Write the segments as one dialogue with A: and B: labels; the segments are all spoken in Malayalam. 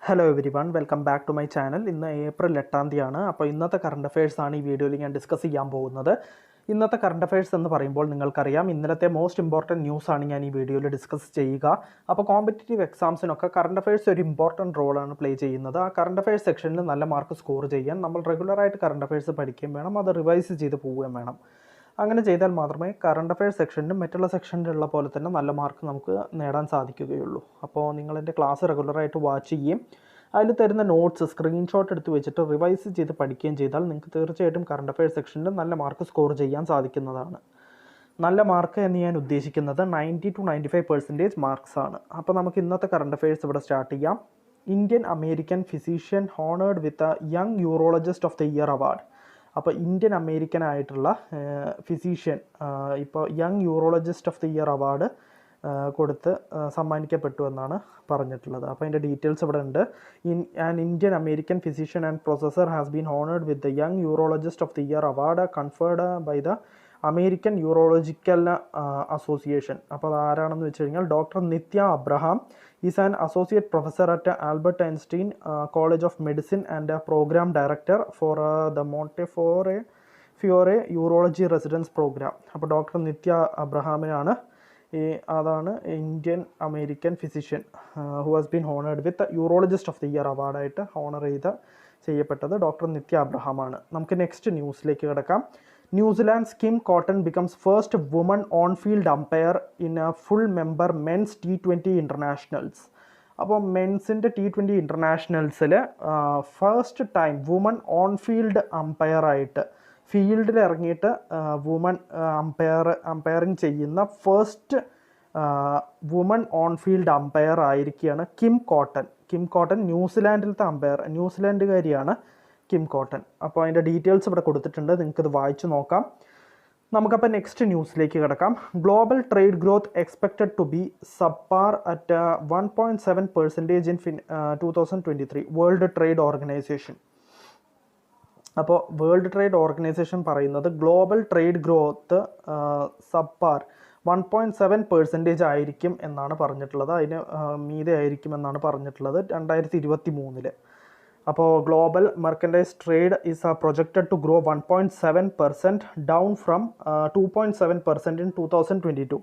A: Hello everyone, welcome back to my channel. ഇന്ന് ഏപ്രിൽ 8-ാം തീയതിയാണ്. അപ്പോൾ ഇന്നത്തെ കറണ്ട് അഫയേഴ്സാണ് ഈ വീഡിയോയിൽ ഞാൻ ഡിസ്കസ് ചെയ്യാൻ പോകുന്നത്. ഇന്നത്തെ കറണ്ട് അഫയേഴ്സ് എന്ന് പറയുമ്പോൾ നിങ്ങൾക്കറിയാം, ഇന്നലത്തെ മോസ്റ്റ് ഇമ്പോർട്ടൻറ്റ് ന്യൂസാണ് ഞാൻ ഈ വീഡിയോയിൽ ഡിസ്കസ് ചെയ്യുക. അപ്പോൾ കോമ്പറ്റേറ്റീവ് എക്സാംസിനൊക്കെ കറണ്ട് അഫയേഴ്സ് ഒരു ഇമ്പോർട്ടൻറ്റ് റോളാണ് പ്ലേ ചെയ്യുന്നത്. ആ കറണ്ട് അഫയേഴ്സ് സെക്ഷനിൽ നല്ല മാർക്ക് സ്കോർ ചെയ്യാൻ നമ്മൾ റെഗുലറായിട്ട് കറണ്ട് അഫയേഴ്സ് പഠിക്കുകയും വേണം, അത് റിവൈസ് ചെയ്ത് പോവുകയും വേണം. അങ്ങനെ ചെയ്താൽ മാത്രമേ കറണ്ട് അഫയേഴ്സ് സെക്ഷനിലും മറ്റുള്ള സെക്ഷനിലുള്ള പോലെ തന്നെ നല്ല മാർക്ക് നമുക്ക് നേടാൻ സാധിക്കുകയുള്ളൂ. അപ്പോൾ നിങ്ങളെൻ്റെ ക്ലാസ് റെഗുലറായിട്ട് വാച്ച് ചെയ്യുകയും അതിൽ തരുന്ന നോട്ട്സ് സ്ക്രീൻഷോട്ട് എടുത്ത് വെച്ചിട്ട് റിവൈസ് ചെയ്ത് പഠിക്കുകയും ചെയ്താൽ നിങ്ങൾക്ക് തീർച്ചയായിട്ടും കറണ്ട് അഫയേഴ്സ് സെക്ഷനിൽ നല്ല മാർക്ക് സ്കോർ ചെയ്യാൻ സാധിക്കുന്നതാണ്. നല്ല മാർക്ക് എന്ന് ഞാൻ ഉദ്ദേശിക്കുന്നത് 90 to 95% മാർക്സ് ആണ്. അപ്പോൾ നമുക്ക് ഇന്നത്തെ കറണ്ട് അഫയേഴ്സ് ഇവിടെ സ്റ്റാർട്ട് ചെയ്യാം. Indian American physician honoured with young urologist of the year award. അപ്പോൾ ഇന്ത്യൻ അമേരിക്കൻ ആയിട്ടുള്ള ഫിസിഷ്യൻ ഇപ്പോൾ young urologist of the year award കൊടുത്ത് സമ്മാനിക്കപ്പെട്ടു എന്നാണ് പറഞ്ഞിട്ടുള്ളത്. അപ്പോൾ അതിൻ്റെ ഡീറ്റെയിൽസ് ഇവിടെ ഉണ്ട്. An Indian American physician and professor has been honoured with the young urologist of the year award conferred by the American urological association. അപ്പോൾ അത് ആരാണെന്ന് വെച്ച് കഴിഞ്ഞാൽ doctor Nithya Abraham is an associate professor at Albert Einstein college of medicine and programme director for the Montefiore urology residence programme. അപ്പോൾ ഡോക്ടർ നിത്യ അബ്രഹാമിനാണ് അതാണ് Indian American physician who has been honoured with urologist of the year അവാർഡായിട്ട് ഹോണർ ചെയ്യപ്പെട്ടത് ഡോക്ടർ നിത്യ അബ്രഹാമാണ്. നമുക്ക് നെക്സ്റ്റ് ന്യൂസിലേക്ക് കിടക്കാം. New Zealand's Kim Cotton becomes first woman on field umpire in a full member men's T20 internationals. അപ്പോൾ മെൻസിൻ്റെ T20 ഇൻ്റർനാഷണൽസിൽ first time woman on field അമ്പയറായിട്ട് ഫീൽഡിൽ ഇറങ്ങിയിട്ട് വുമൺ അമ്പയറിങ് ചെയ്യുന്ന first woman on field umpire ആയിരിക്കുകയാണ് കിം കോട്ടൺ. ന്യൂസിലാൻഡിലത്തെ ന്യൂസിലാൻഡുകാരിയാണ് കിം കോട്ടൺ. അപ്പോൾ അതിൻ്റെ ഡീറ്റെയിൽസ് ഇവിടെ കൊടുത്തിട്ടുണ്ട്, നിങ്ങൾക്കിത് വായിച്ചു നോക്കാം. നമുക്കപ്പോൾ നെക്സ്റ്റ് ന്യൂസിലേക്ക് കിടക്കാം. Global trade growth expected to be subpar at 1.7% in 2023 world trade organisation. അപ്പോൾ വേൾഡ് ട്രേഡ് ഓർഗനൈസേഷൻ പറയുന്നത് ഗ്ലോബൽ ട്രേഡ് ഗ്രോത്ത് സബ്പാർ 1.7% ആയിരിക്കും എന്നാണ് പറഞ്ഞിട്ടുള്ളത്. അതിന് മീതെ ആയിരിക്കും എന്നാണ് പറഞ്ഞിട്ടുള്ളത് 2023. അപ്പോൾ global merchandise trade is projected to grow 1.7% down from 2.7% in 2022.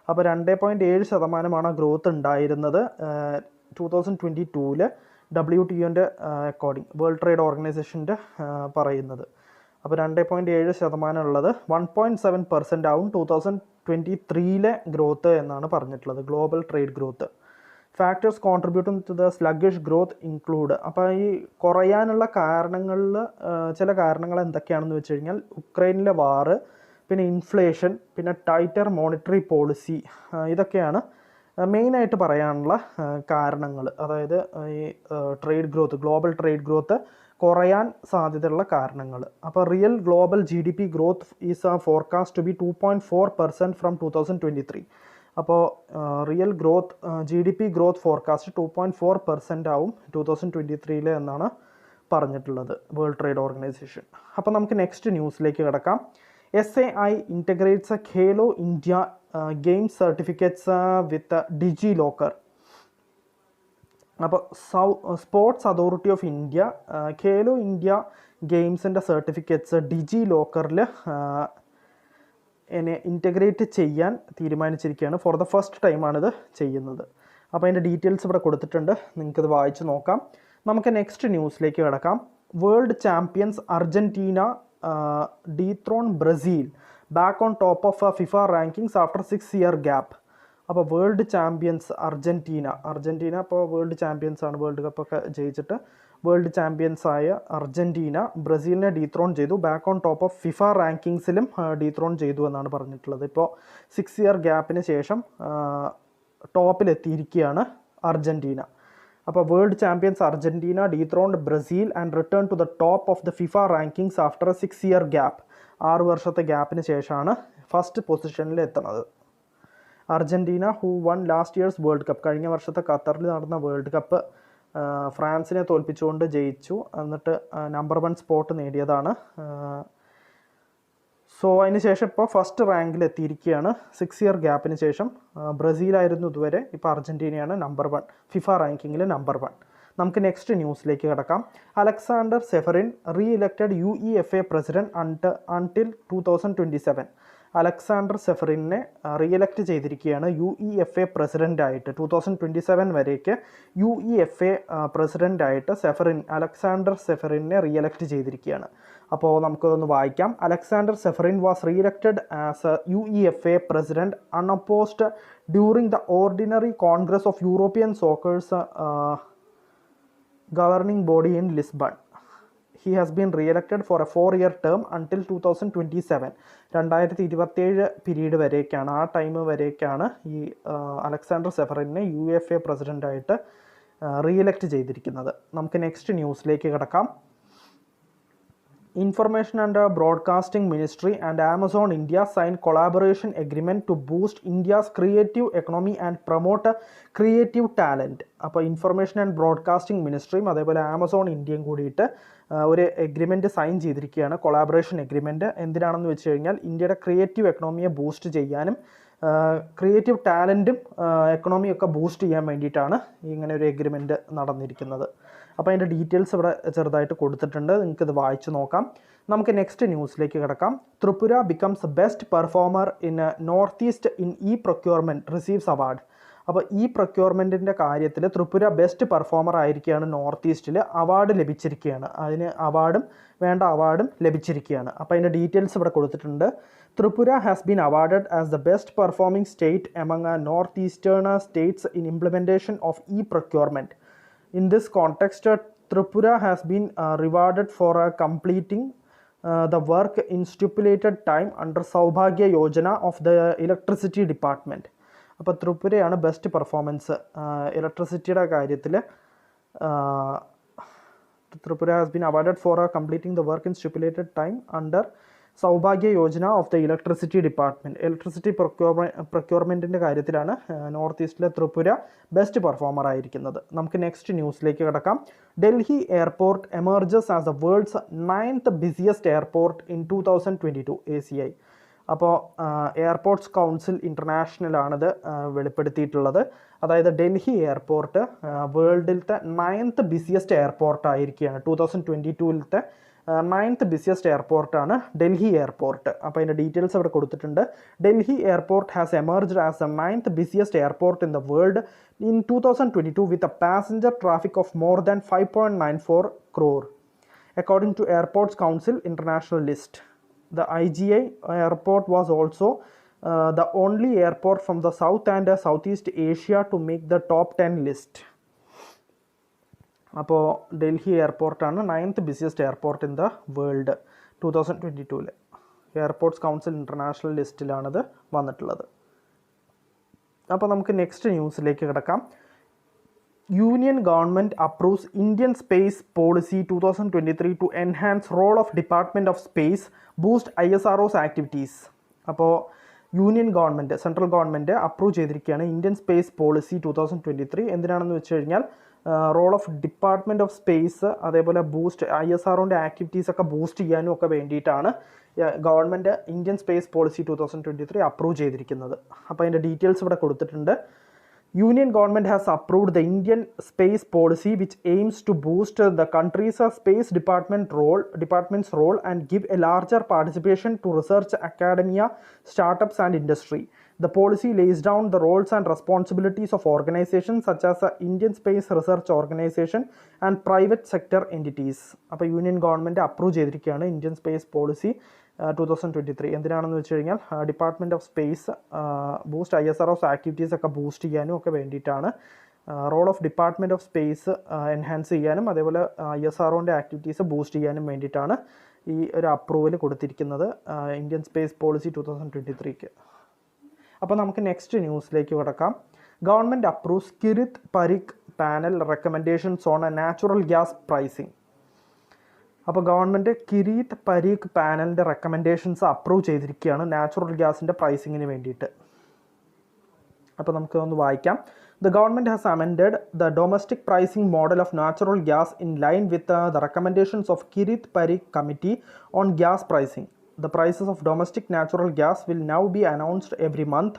A: അപ്പോൾ 2.7% ഗ്രോത്ത് ഉണ്ടായിരുന്നത് 2022 WTOൻ്റെ അക്കോർഡിംഗ് വേൾഡ് ട്രേഡ് ഓർഗനൈസേഷൻ്റെ പറയുന്നത്. അപ്പോൾ 2.7% ഉള്ളത് 1.7% ആവും 2023 ഗ്രോത്ത് എന്നാണ് പറഞ്ഞിട്ടുള്ളത് global trade growth. Factors contributing to the sluggish growth include. അപ്പോൾ ഈ കുറയാനുള്ള കാരണങ്ങളിൽ ചില കാരണങ്ങൾ എന്തൊക്കെയാണെന്ന് വെച്ച് കഴിഞ്ഞാൽ ഉക്രൈനിലെ വാറ്, പിന്നെ ഇൻഫ്ലേഷൻ, പിന്നെ ടൈറ്റർ മോണിറ്ററി പോളിസി, ഇതൊക്കെയാണ് മെയിനായിട്ട് പറയാനുള്ള കാരണങ്ങൾ. അതായത് ഈ trade growth, global trade growth കുറയാൻ സാധ്യതയുള്ള കാരണങ്ങൾ. അപ്പോൾ real global GDP growth is forecast to be 2.4% from 2023. അപ്പോൾ real growth GDP growth forecast 2.4% ആവും 2023 എന്നാണ് പറഞ്ഞിട്ടുള്ളത് വേൾഡ് ട്രേഡ് ഓർഗനൈസേഷൻ. അപ്പോൾ നമുക്ക് നെക്സ്റ്റ് ന്യൂസിലേക്ക് കിടക്കാം. SAI integrates Khelo India games certificates with DigiLocker. അപ്പോൾ sports authority of India Khelo India ഗെയിംസിൻ്റെ സർട്ടിഫിക്കറ്റ്സ് ഡിജി ലോക്കറിൽ ഇൻറ്റഗ്രേറ്റ് ചെയ്യാൻ തീരുമാനിച്ചിരിക്കുകയാണ്. ഫോർ ദ ഫസ്റ്റ് ടൈമാണിത് ചെയ്യുന്നത്. അപ്പോൾ അതിൻ്റെ ഡീറ്റെയിൽസ് ഇവിടെ കൊടുത്തിട്ടുണ്ട്, നിങ്ങൾക്കിത് വായിച്ച് നോക്കാം. നമുക്ക് നെക്സ്റ്റ് ന്യൂസിലേക്ക് കിടക്കാം. World champions Argentina dethrone Brazil back on top of FIFA rankings after 6-year gap. അപ്പോൾ വേൾഡ് ചാമ്പ്യൻസ് അർജൻറ്റീന ഇപ്പോൾ വേൾഡ് ചാമ്പ്യൻസ് ആണ്, വേൾഡ് കപ്പൊക്കെ ജയിച്ചിട്ട് വേൾഡ് ചാമ്പ്യൻസ് ആയ അർജൻറ്റീന ബ്രസീലിനെ ഡീത്രോൺ ചെയ്തു. Back on top of FIFA റാങ്കിങ്സിലും ഡീത്രോൺ ചെയ്തു എന്നാണ് പറഞ്ഞിട്ടുള്ളത്. ഇപ്പോൾ 6-year ഗ്യാപ്പിന് ശേഷം ടോപ്പിലെത്തിയിരിക്കുകയാണ് അർജൻറ്റീന. അപ്പോൾ world champions Argentina dethroned Brazil and return to the top of the FIFA rankings after 6-year gap. 6 വർഷത്തെ ഗ്യാപ്പിന് ശേഷമാണ് ഫസ്റ്റ് പൊസിഷനിൽ എത്തുന്നത്. Argentina who one last years world cup, കഴിഞ്ഞ വർഷത്തെ ഖത്തറിൽ നടന്ന വേൾഡ് കപ്പ് ഫ്രാൻസിനെ തോൽപ്പിച്ചുകൊണ്ട് ജയിച്ചു, എന്നിട്ട് നമ്പർ 1 സ്പോട്ട് നേടിയതാണ്. സോ അതിന് ശേഷം ഇപ്പോൾ ഫസ്റ്റ് റാങ്കിൽ എത്തിയിരിക്കുകയാണ്. 6-year ഗ്യാപ്പിന് ശേഷം ബ്രസീലായിരുന്നു ഇതുവരെ, ഇപ്പോൾ അർജൻറ്റീനയാണ് നമ്പർ 1 ഫിഫ റാങ്കിങ്ങിൽ നമ്പർ 1. നമുക്ക് നെക്സ്റ്റ് ന്യൂസിലേക്ക് കിടക്കാം. Alexander Ceferin re-elected UEFA president until 2027. Alexander സെഫറിനെ റീഇലക്റ്റ് ചെയ്തിരിക്കുകയാണ് UEFA പ്രസിഡൻ്റായിട്ട് 2027 വരേക്ക് UEFA പ്രസിഡൻ്റായിട്ട് അലക്സാണ്ടർ സെഫറിനെ റീഇലക്റ്റ് ചെയ്തിരിക്കുകയാണ്. അപ്പോൾ നമുക്കൊന്ന് വായിക്കാം. Alexander Ceferin was re-elected as UEFA president unopposed during the ordinary congress of European soccer's governing body in Lisbon. He has been re-elected for a 4-year term until 2027. 2027 period വരേക്കാണ്, ആ ടൈം വരേക്കാണ് ഈ അലക്സാണ്ടർ സെഫറിനെ UEFA പ്രസിഡൻ്റായിട്ട് റീഇലക്റ്റ് ചെയ്തിരിക്കുന്നത്. നമുക്ക് നെക്സ്റ്റ് ന്യൂസിലേക്ക് കിടക്കാം. Information and Broadcasting Ministry and Amazon India signed collaboration agreement to boost India's creative economy and promote creative talent. അപ്പോൾ ഇൻഫർമേഷൻ ആൻഡ് ബ്രോഡ്കാസ്റ്റിംഗ് മിനിസ്ട്രിയും അതേപോലെ ആമസോൺ ഇന്ത്യയും കൂടിയിട്ട് ഒരു എഗ്രിമെൻറ്റ് സൈൻ ചെയ്തിരിക്കുകയാണ്, കൊളാബറേഷൻ എഗ്രിമെൻറ്റ്. എന്തിനാണെന്ന് വെച്ച് കഴിഞ്ഞാൽ ഇന്ത്യയുടെ ക്രിയേറ്റീവ് എക്കണോമിയെ ബൂസ്റ്റ് ചെയ്യാനും ക്രിയേറ്റീവ് ടാലൻറ്റും എക്കണോമിയൊക്കെ ബൂസ്റ്റ് ചെയ്യാൻ വേണ്ടിയിട്ടാണ് ഇങ്ങനെ ഒരു എഗ്രിമെൻറ്റ് നടന്നിരിക്കുന്നത്. അപ്പോൾ അതിൻ്റെ ഡീറ്റെയിൽസ് ഇവിടെ ചെറുതായിട്ട് കൊടുത്തിട്ടുണ്ട്, നിങ്ങൾക്കിത് വായിച്ച് നോക്കാം. നമുക്ക് നെക്സ്റ്റ് ന്യൂസിലേക്ക് കിടക്കാം. Tripura becomes best performer in north east in procurement receives award. അപ്പോൾ പ്രൊക്യൂർമെൻറ്റിൻ്റെ കാര്യത്തിൽ ത്രിപുര ബെസ്റ്റ് പെർഫോമർ ആയിരിക്കുകയാണ്. നോർത്ത് ഈസ്റ്റിൽ അവാർഡ് ലഭിച്ചിരിക്കുകയാണ്, അതിന് അവാർഡും ലഭിച്ചിരിക്കുകയാണ്. അപ്പോൾ അതിൻ്റെ ഡീറ്റെയിൽസ് ഇവിടെ കൊടുത്തിട്ടുണ്ട്. Tripura has been awarded as the best performing state among north eastern States in implementation of procurement. In this context, Tripura has been rewarded for completing the work in stipulated time under Saubhagya Yojana of the Electricity Department. അപ്പോൾ ത്രിപുരയാണ് ബെസ്റ്റ് പെർഫോമൻസ് ഇലക്ട്രിസിറ്റിയുടെ കാര്യത്തിൽ. Tripura has been awarded for completing the work in stipulated time under Saubhagya Yojana of the electricity department. Electricity പ്രൊക്യൂർമെൻറ്റിൻ്റെ കാര്യത്തിലാണ് നോർത്ത് ഈസ്റ്റിലെ ത്രിപുര ബെസ്റ്റ് പെർഫോമർ ആയിരിക്കുന്നത്. നമുക്ക് നെക്സ്റ്റ് ന്യൂസിലേക്ക് കിടക്കാം. Delhi airport emerges as the world's 9th busiest airport in 2022 ACI. അപ്പോൾ എയർപോർട്ട്സ് കൗൺസിൽ ഇൻ്റർനാഷണലാണിത് വെളിപ്പെടുത്തിയിട്ടുള്ളത്. അതായത് ഡൽഹി എയർപോർട്ട് വേൾഡിലത്തെ 9th ബിസിയസ്റ്റ് എയർപോർട്ട് ആയിരിക്കുകയാണ്. 2022 9th ബിസിയസ്റ്റ് എയർപോർട്ടാണ് ഡൽഹി എയർപോർട്ട്. അപ്പോൾ അതിൻ്റെ ഡീറ്റെയിൽസ് അവിടെ കൊടുത്തിട്ടുണ്ട്. Delhi airport has emerged as the 9th busiest airport in the world in 2022 with a passenger traffic of more than 5.94 crore according to Airports Council International list. The IGI airport was also the only airport from the South and Southeast Asia to make the top 10 list. അപ്പോൾ ഡൽഹി എയർപോർട്ടാണ് 9th busiest airport in the world 2022 airports council international ലിസ്റ്റിലാണിത് വന്നിട്ടുള്ളത്. അപ്പോൾ നമുക്ക് നെക്സ്റ്റ് ന്യൂസിലേക്ക് കിടക്കാം. Union government approves Indian space policy 2023 to enhance role of department of space, boost ISRO's activities. അപ്പോൾ union government, central government approve ചെയ്തിരിക്കുകയാണ് ഇന്ത്യൻ സ്പേസ് പോളിസി 2023. എന്തിനാണെന്ന് വെച്ച് കഴിഞ്ഞാൽ role of department of space അതേപോലെ ബൂസ്റ്റ് ISROൻ്റെ ആക്ടിവിറ്റീസൊക്കെ ബൂസ്റ്റ് ചെയ്യാനും ഒക്കെ വേണ്ടിയിട്ടാണ് government Indian space policy 2023 approve ചെയ്തിരിക്കുന്നത്. അപ്പോൾ അതിൻ്റെ ഡീറ്റെയിൽസ് ഇവിടെ കൊടുത്തിട്ടുണ്ട്. Union government has approved the Indian space policy which aims to boost the country's space department's role and give a larger participation to research, academia, startups and industry. The policy lays down the roles and responsibilities of organizations such as the Indian Space Research Organization and private sector entities. അപ്പോൾ യൂണിയൻ ഗവൺമെൻറ് അപ്രൂവ് ചെയ്തിരിക്കുകയാണ് ഇന്ത്യൻ സ്പേസ് പോളിസി 2023. എന്തിനാണെന്ന് വെച്ച് കഴിഞ്ഞാൽ department of space boost ISRO's activities ഒക്കെ ബൂസ്റ്റ് ചെയ്യാനും ഒക്കെ വേണ്ടിയിട്ടാണ്. Role of department of space enhance ചെയ്യാനും അതേപോലെ ISROൻ്റെ ആക്ടിവിറ്റീസ് ബൂസ്റ്റ് ചെയ്യാനും വേണ്ടിയിട്ടാണ് ഈ ഒരു അപ്രൂവൽ കൊടുത്തിരിക്കുന്നത് ഇന്ത്യൻ സ്പേസ് പോളിസി 2023ക്ക്. അപ്പോൾ നമുക്ക് നെക്സ്റ്റ് ന്യൂസിലേക്ക് കിടക്കാം. Government approves Kirit Parikh panel recommendations on natural gas pricing. അപ്പോൾ government Kirit Parikh പാനലിൻ്റെ recommendations approve ചെയ്തിരിക്കുകയാണ് നാച്ചുറൽ ഗ്യാസിൻ്റെ പ്രൈസിങ്ങിന് വേണ്ടിയിട്ട്. അപ്പോൾ നമുക്ക് ഒന്ന് വായിക്കാം. The government has amended the domestic pricing model of natural gas in line with the recommendations of Kirit Parikh Committee on gas pricing. The prices of domestic natural gas will now be announced every month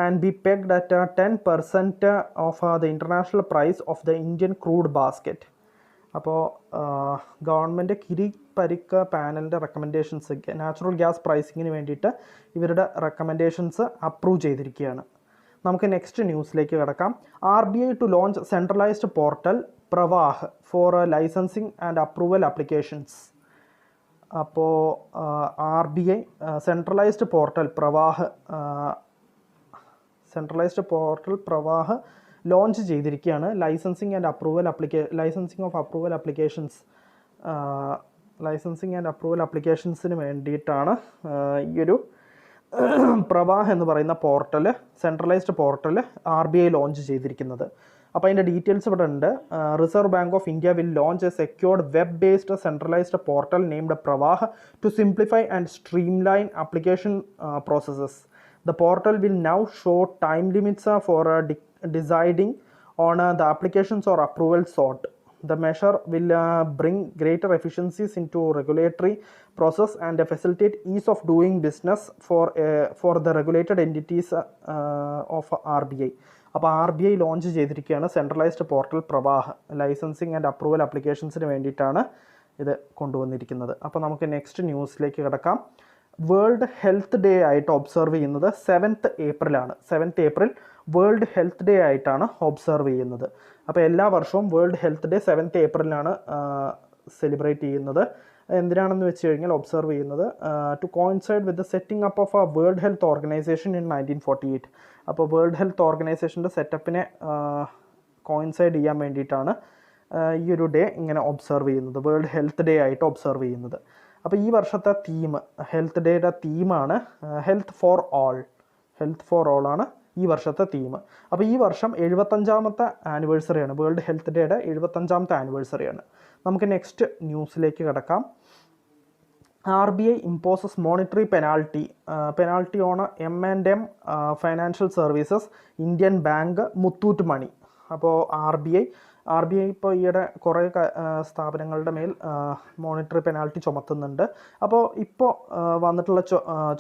A: and be pegged at 10% of the international price of the Indian crude basket. അപ്പോൾ ഗവൺമെൻറ് കിരി പരിക്ക പാനലിൻ്റെ റെക്കമെൻഡേഷൻസ് നാച്ചുറൽ ഗ്യാസ് പ്രൈസിങ്ങിന് വേണ്ടിയിട്ട് ഇവരുടെ റെക്കമെൻഡേഷൻസ് അപ്രൂവ് ചെയ്തിരിക്കുകയാണ്. നമുക്ക് നെക്സ്റ്റ് ന്യൂസിലേക്ക് കിടക്കാം. RBI to launch centralised portal Pravah for licensing and approval applications. അപ്പോൾ RBI centralised portal Pravah launch ചെയ്തിരിക്കുകയാണ്. ലൈസൻസിങ് ആൻഡ് അപ്രൂവൽ ആപ്ലിക്കേഷൻസിന് വേണ്ടിയിട്ടാണ് ഈ ഒരു പ്രവാഹ് എന്ന് പറയുന്ന portal, centralised portal RBI launch ചെയ്തിരിക്കുന്നത്. അപ്പോൾ അതിൻ്റെ ഡീറ്റെയിൽസ് ഇവിടെ ഉണ്ട്. Reserve bank of India will launch a secured web based centralised portal named Pravah to simplify and streamline application processes. The portal will now show time limits for deciding on the applications or approvals sought. The measure will bring greater efficiencies into regulatory process and facilitate ease of doing business for the regulated entities of RBI. അപ്പോൾ RBI ലോഞ്ച് ചെയ്തിരിക്കുകയാണ് centralised portal Pravaah. Licensing and approval ആപ്ലിക്കേഷൻസിന് വേണ്ടിയിട്ടാണ് ഇത് കൊണ്ടുവന്നിരിക്കുന്നത്. അപ്പോൾ നമുക്ക് നെക്സ്റ്റ് ന്യൂസിലേക്ക് കിടക്കാം. വേൾഡ് ഹെൽത്ത് ഡേ ആയിട്ട് ഒബ്സർവ് ചെയ്യുന്നത് 7th ഏപ്രിലാണ്. 7th April world health day ആയിട്ടാണ് ഒബ്സർവ് ചെയ്യുന്നത്. അപ്പോൾ എല്ലാ വർഷവും വേൾഡ് ഹെൽത്ത് ഡേ 7th ഏപ്രിലാണ് സെലിബ്രേറ്റ് ചെയ്യുന്നത്. എന്തിനാണെന്ന് വെച്ച് കഴിഞ്ഞാൽ ഒബ്സർവ് ചെയ്യുന്നത് to coincide with the setting up of a world health organisation in 1948. അപ്പോൾ വേൾഡ് ഹെൽത്ത് ഓർഗനൈസേഷൻ്റെ സെറ്റപ്പിനെ കോയിൻസൈഡ് ചെയ്യാൻ വേണ്ടിയിട്ടാണ് ഈ ഒരു ഡേ ഇങ്ങനെ ഒബ്സർവ് ചെയ്യുന്നത്, വേൾഡ് ഹെൽത്ത് ഡേ ആയിട്ട് ഒബ്സർവ് ചെയ്യുന്നത്. അപ്പോൾ ഈ വർഷത്തെ തീം, ഹെൽത്ത് ഡേയുടെ തീമാണ് ഹെൽത്ത് ഫോർ ഓൾ ആണ് ഈ വർഷത്തെ തീം. അപ്പോൾ ഈ വർഷം 75ാമത്തെ ആനിവേഴ്സറിയാണ്, വേൾഡ് ഹെൽത്ത് ഡേയുടെ 75ാമത്തെ ആനിവേഴ്സറിയാണ്. നമുക്ക് നെക്സ്റ്റ് ന്യൂസിലേക്ക് കിടക്കാം. RBI imposes monetary penalty on M&M Financial Services, Indian Bank, Muthoot Money. അപ്പോൾ RBI ഇപ്പോൾ ഈയിടെ കുറേ സ്ഥാപനങ്ങളുടെ മേൽ മോണിറ്ററി പെനാൽറ്റി ചുമത്തുന്നുണ്ട്. അപ്പോൾ ഇപ്പോൾ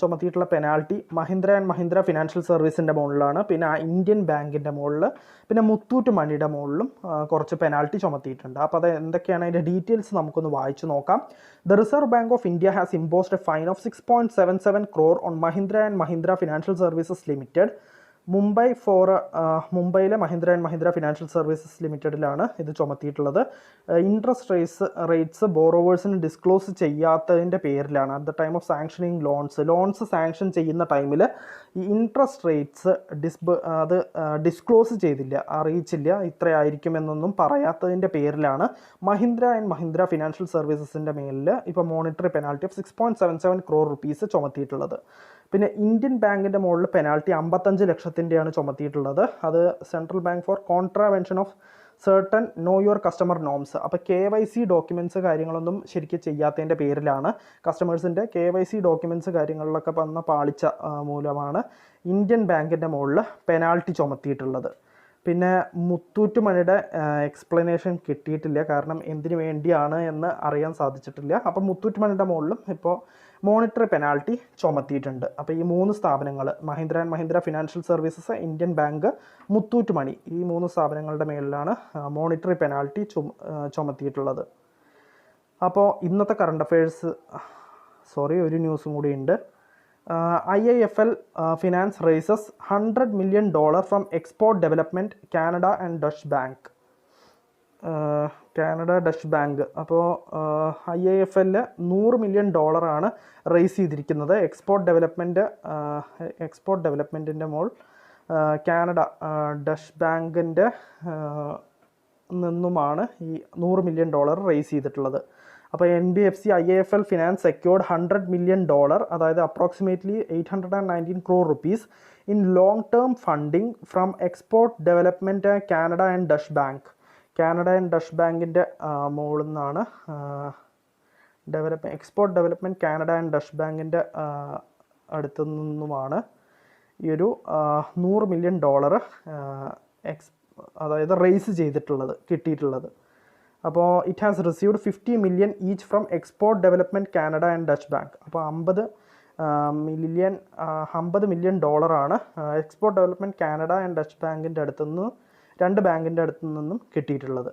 A: ചുമത്തിയിട്ടുള്ള penalty Mahindra and Mahindra financial സർവീസിൻ്റെ മുകളിലാണ്, പിന്നെ ഇന്ത്യൻ ബാങ്കിൻ്റെ മുകളിൽ, പിന്നെ മുത്തൂറ്റ് മണിയുടെ മുകളിലും കുറച്ച് പെനാൽറ്റി ചുമത്തിയിട്ടുണ്ട്. അപ്പോൾ അത് എന്തൊക്കെയാണ് അതിൻ്റെ ഡീറ്റെയിൽസ് നമുക്കൊന്ന് വായിച്ചു നോക്കാം. The Reserve Bank of India has imposed a fine of 6.77 crore on Mahindra and Mahindra Financial Services Limited. മുംബൈയിലെ Mahindra and Mahindra financial services ലിമിറ്റഡിലാണ് ഇത് ചുമത്തിയിട്ടുള്ളത്. ഇൻട്രസ്റ്റ് റേറ്റ്സ് ബോറോവേഴ്സിന് ഡിസ്ക്ലോസ് ചെയ്യാത്തതിൻ്റെ പേരിലാണ്. At the time of sanctioning loans sanction ചെയ്യുന്ന ടൈമിൽ ഈ ഇൻട്രസ്റ്റ് റേറ്റ്സ് ഡിസ്ക്ലോസ് അറിയിച്ചില്ല, ഇത്രയായിരിക്കുമെന്നൊന്നും പറയാത്തതിൻ്റെ പേരിലാണ് മഹീന്ദ്ര ആൻഡ് മഹീന്ദ്ര ഫിനാൻഷ്യൽ സർവീസസിൻ്റെ മേലിൽ ഇപ്പോൾ monetary penalty of 6.77 crore rupees ചുമത്തിയിട്ടുള്ളത്. പിന്നെ ഇന്ത്യൻ ബാങ്കിൻ്റെ മുകളിൽ പെനാൽറ്റി 55 ലക്ഷത്തിൻ്റെയാണ് ചുമത്തിയിട്ടുള്ളത്. അത് central bank for contravention of certain know your customer norms. അപ്പോൾ KYC ഡോക്യുമെൻറ്റ്സ് കാര്യങ്ങളൊന്നും ശരിക്കും ചെയ്യാത്തതിൻ്റെ പേരിലാണ്, കസ്റ്റമേഴ്സിൻ്റെ KYC ഡോക്യുമെൻറ്റ്സ് കാര്യങ്ങളിലൊക്കെ വന്ന പാളിച്ച മൂലമാണ് ഇന്ത്യൻ ബാങ്കിൻ്റെ മുകളിൽ പെനാൽറ്റി ചുമത്തിയിട്ടുള്ളത്. പിന്നെ മുത്തൂറ്റ് മണിയുടെ എക്സ്പ്ലനേഷൻ കിട്ടിയിട്ടില്ല, കാരണം എന്തിനു വേണ്ടിയാണ് എന്ന് അറിയാൻ സാധിച്ചിട്ടില്ല. അപ്പോൾ മുത്തൂറ്റ് മണിയുടെ മുകളിലും ഇപ്പോൾ മോണിറ്ററി പെനാൽറ്റി ചുമത്തിയിട്ടുണ്ട്. അപ്പോൾ ഈ 3 സ്ഥാപനങ്ങൾ, Mahindra and Mahindra financial services, Indian bank, Muthoot money, ഈ 3 സ്ഥാപനങ്ങളുടെ മേലിലാണ് മോണിറ്ററി പെനാൽറ്റി ചുമത്തിയിട്ടുള്ളത്. അപ്പോൾ ഇന്നത്തെ കറണ്ട് അഫയേഴ്സ് ഒരു ന്യൂസും കൂടി ഉണ്ട്. IIFL Finance raises $100 million from Export Development, Canada and Dutch Bank. Dutch bank. അപ്പോൾ IIFL $100 million ആണ് റേസ് ചെയ്തിരിക്കുന്നത്. എക്സ്പോർട്ട് ഡെവലപ്മെൻറ്റിൻ്റെ മോൾ കാനഡ ഡച്ച് ബാങ്കിൻ്റെ നിന്നുമാണ് ഈ $100 million റേസ് ചെയ്തിട്ടുള്ളത്. അപ്പോൾ NBFC IIFL Finance secured $100 million, അതായത് approximately 819 crore rupees in long term funding from Export Development Canada and Dutch Bank. Canada and Dutch ബാങ്കിൻ്റെ മുകളിൽ നിന്നാണ് export development Canada and Dutch ബാങ്കിൻ്റെ അടുത്തു നിന്നുമാണ് ഈ ഒരു $100 million അതായത് റേസ് കിട്ടിയിട്ടുള്ളത്. അപ്പോൾ it has received $50 million each from export development Canada and Dutch bank. അപ്പോൾ 50 $50 million export development Canada and Dutch ബാങ്കിൻ്റെ അടുത്തുനിന്ന് 2 ബാങ്കിൻ്റെ അടുത്തു നിന്നും കിട്ടിയിട്ടുള്ളത്.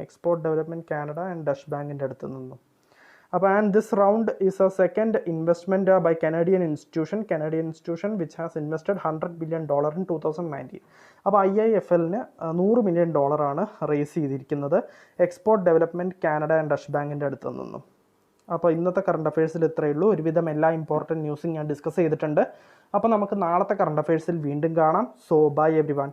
A: Export development Canada and Dutch ബാങ്കിൻ്റെ അടുത്തു നിന്നും. അപ്പോൾ and this round is a second investment by Canadian institution which has invested $100 billion in 2019. അപ്പോൾ IIFLന് $100 million റേസ് ചെയ്തിരിക്കുന്നത് export development Canada and Dutch ബാങ്കിൻ്റെ അടുത്തു നിന്നും. അപ്പോൾ ഇന്നത്തെ കറണ്ട് അഫയേഴ്സിൽ ഇത്രയേ ഉള്ളൂ. ഒരുവിധം എല്ലാ ഇമ്പോർട്ടൻറ്റ് ന്യൂസും ഞാൻ ഡിസ്കസ് ചെയ്തിട്ടുണ്ട്. അപ്പോൾ നമുക്ക് നാളത്തെ കറണ്ട് അഫയേഴ്സിൽ വീണ്ടും കാണാം. So bye every one.